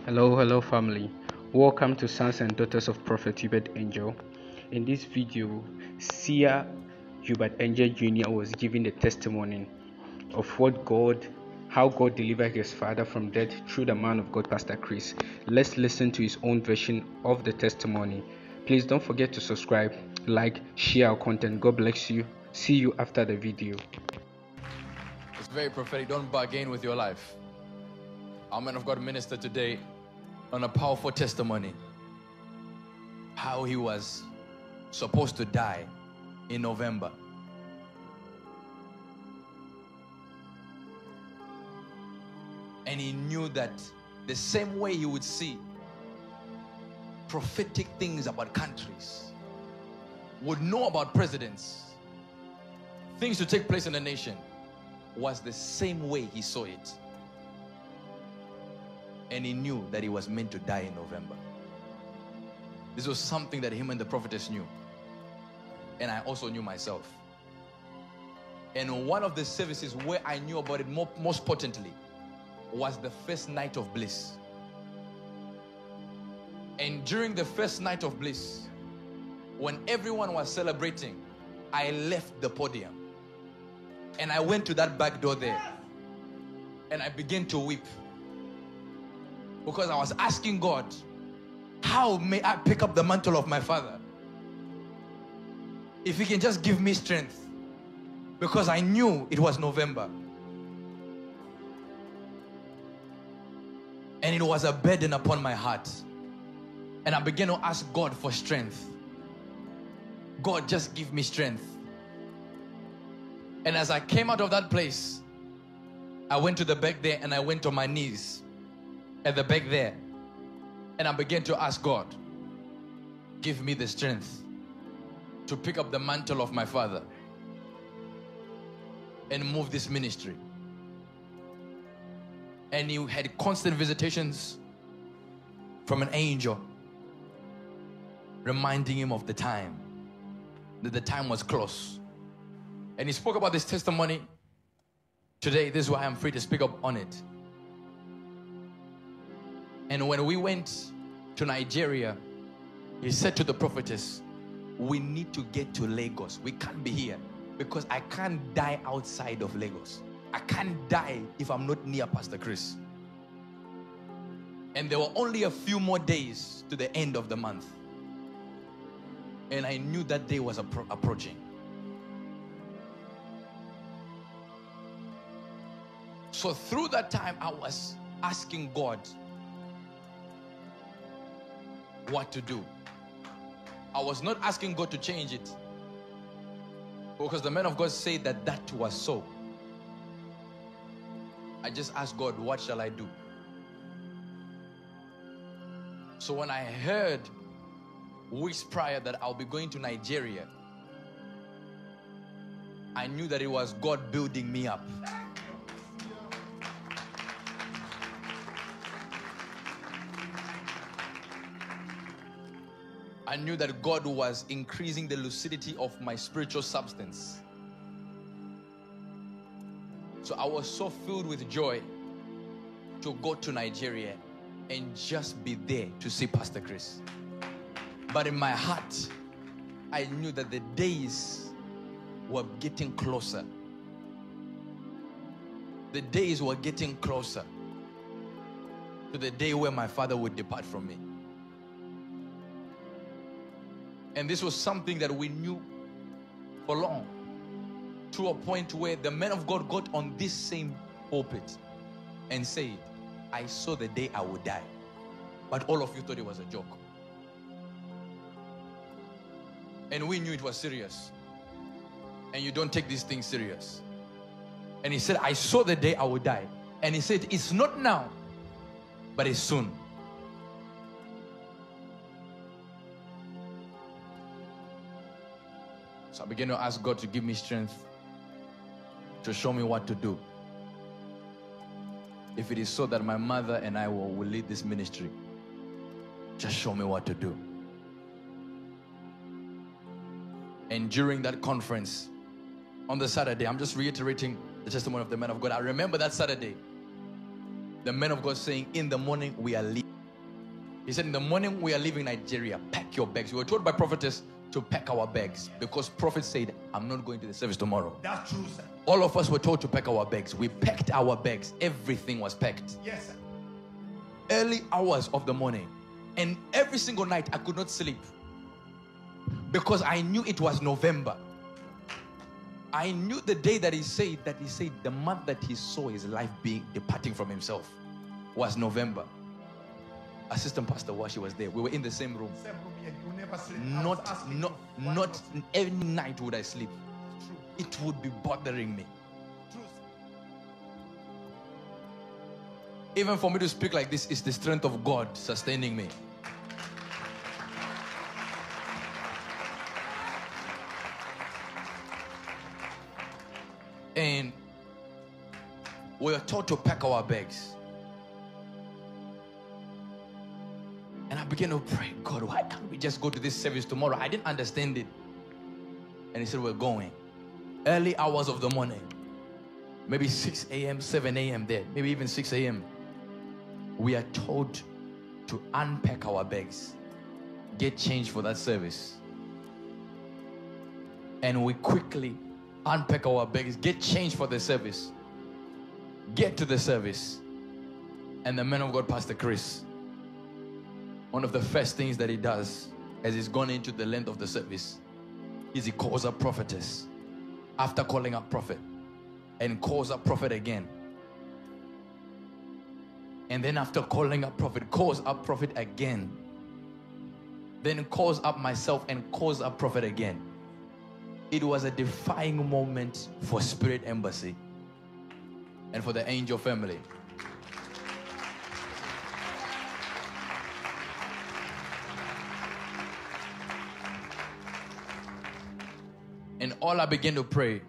Hello family. Welcome to Sons and Daughters of Prophet Uebert Angel. In this video, Seer Uebert Angel Jnr. was giving the testimony of how God delivered his father from death through the man of God, Pastor Chris. Let's listen to his own version of the testimony. Please don't forget to subscribe, like, share our content. God bless you. See you after the video. It's very prophetic. Don't bargain with your life. Our man of God ministered today on a powerful testimony. How he was supposed to die in November. And he knew that the same way he would see prophetic things about countries, would know about presidents, things to take place in the nation, was the same way he saw it. And he knew that he was meant to die in November. This was something that him and the prophetess knew. And I also knew myself. And one of the services where I knew about it most potently was the first night of bliss. And during the first night of bliss, when everyone was celebrating, I left the podium. And I went to that back door there. And I began to weep. Because I was asking God, how may I pick up the mantle of my father? If he can just give me strength. Because I knew it was November. And it was a burden upon my heart. And I began to ask God for strength. God, just give me strength. And as I came out of that place, I went to the back there and I went on my knees at the back there. And I began to ask God, give me the strength to pick up the mantle of my father and move this ministry. And he had constant visitations from an angel reminding him of the time, that the time was close. And he spoke about this testimony today. This is why I'm free to speak up on it. And when we went to Nigeria, he said to the prophetess, we need to get to Lagos. We can't be here because I can't die outside of Lagos. I can't die if I'm not near Pastor Chris. And there were only a few more days to the end of the month. And I knew that day was approaching. So through that time, I was asking God what to do. I was not asking God to change it, because the man of God said that that was so. I just asked God, what shall I do? So when I heard weeks prior that I'll be going to Nigeria, I knew that it was God building me up. I knew that God was increasing the lucidity of my spiritual substance. So I was so filled with joy to go to Nigeria and just be there to see Pastor Chris. But in my heart, I knew that the days were getting closer. The days were getting closer to the day where my father would depart from me. And this was something that we knew for long, to a point where the man of God got on this same pulpit and said, I saw the day I would die. But all of you thought it was a joke. And we knew it was serious. And you don't take these things serious. And he said, I saw the day I would die. And he said, it's not now, but it's soon. So I began to ask God to give me strength to show me what to do. If it is so that my mother and I will lead this ministry, just show me what to do. And during that conference, on the Saturday, I'm just reiterating the testimony of the man of God. I remember that Saturday, the man of God saying, in the morning we are leaving. He said, in the morning we are leaving Nigeria. Pack your bags. We were told by prophetess to pack our bags because prophet said, I'm not going to the service tomorrow. That's true, sir. All of us were told to pack our bags. We packed our bags. Everything was packed. Yes, sir. Early hours of the morning. And every single night I could not sleep because I knew it was November. I knew the day that he said the month that he saw his life being departing from himself was November. Assistant Pastor Washi was there. We were in the same room. Same room, yeah, you never sleep. Not every night would I sleep. True. It would be bothering me. True. Even for me to speak like this is the strength of God sustaining me. And we are taught to pack our bags. And I began to pray, God, why can't we just go to this service tomorrow? I didn't understand it. And he said, we're going. Early hours of the morning. Maybe 6 a.m., 7 a.m. there. Maybe even 6 a.m. We are told to unpack our bags. Get changed for that service. And we quickly unpack our bags, get changed for the service, get to the service. And the man of God, Pastor Chris, one of the first things that he does as he's gone into the length of the service is he calls up prophetess. After calling up prophet, and calls up prophet again. And then after calling up prophet, calls up prophet again. Then calls up myself and calls up prophet again. It was a defining moment for Spirit Embassy and for the Angel family. And all I began to pray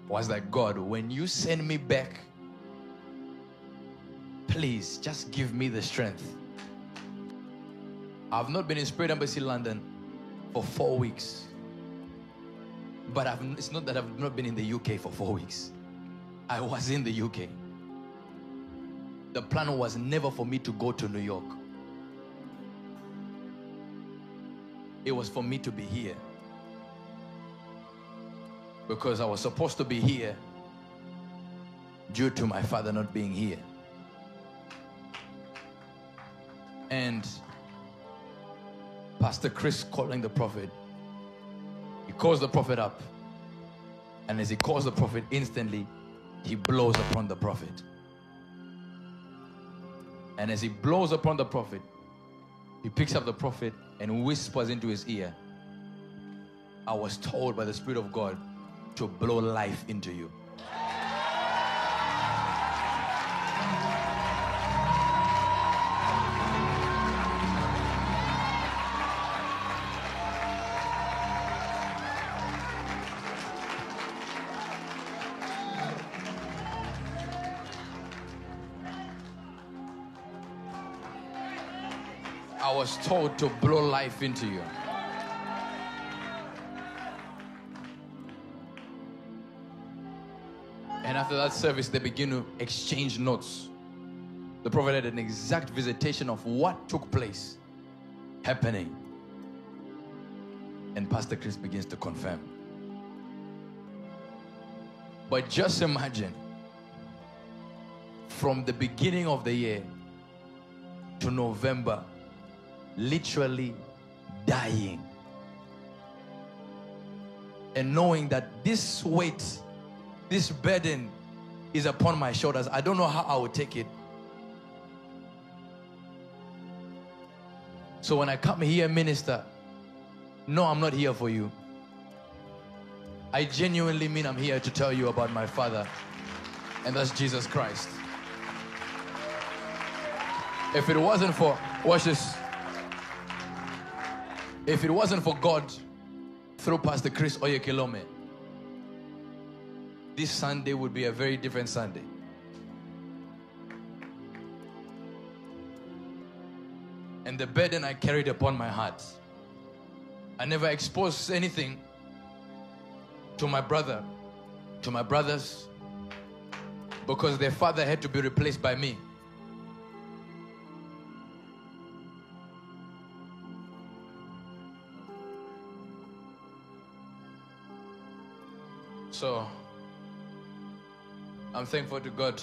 was that, God, when you send me back, please just give me the strength. I've not been in Spirit Embassy London for 4 weeks. But it's not that I've not been in the UK for 4 weeks. I was in the UK. The plan was never for me to go to New York. It was for me to be here. Because I was supposed to be here due to my father not being here. And Pastor Chris calling the prophet. He calls the prophet up. And as he calls the prophet, instantly, he blows upon the prophet. And as he blows upon the prophet, he picks up the prophet and whispers into his ear, I was told by the Spirit of God to blow life into you. I was told to blow life into you. And after that service, they begin to exchange notes. The prophet had an exact visitation of what took place, happening. And Pastor Chris begins to confirm. But just imagine, from the beginning of the year to November, literally dying. And knowing that this weight, this burden is upon my shoulders. I don't know how I will take it. So when I come here, minister, no, I'm not here for you. I genuinely mean I'm here to tell you about my Father, and that's Jesus Christ. If it wasn't for, watch this. If it wasn't for God through Pastor Chris Oyekilome, this Sunday would be a very different Sunday. And the burden I carried upon my heart, I never exposed anything to my brother, to my brothers, because their father had to be replaced by me. So I'm thankful to God.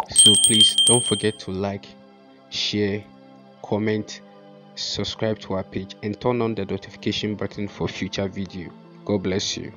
So please don't forget to like, share, comment, subscribe to our page, and turn on the notification button for future video. God bless you.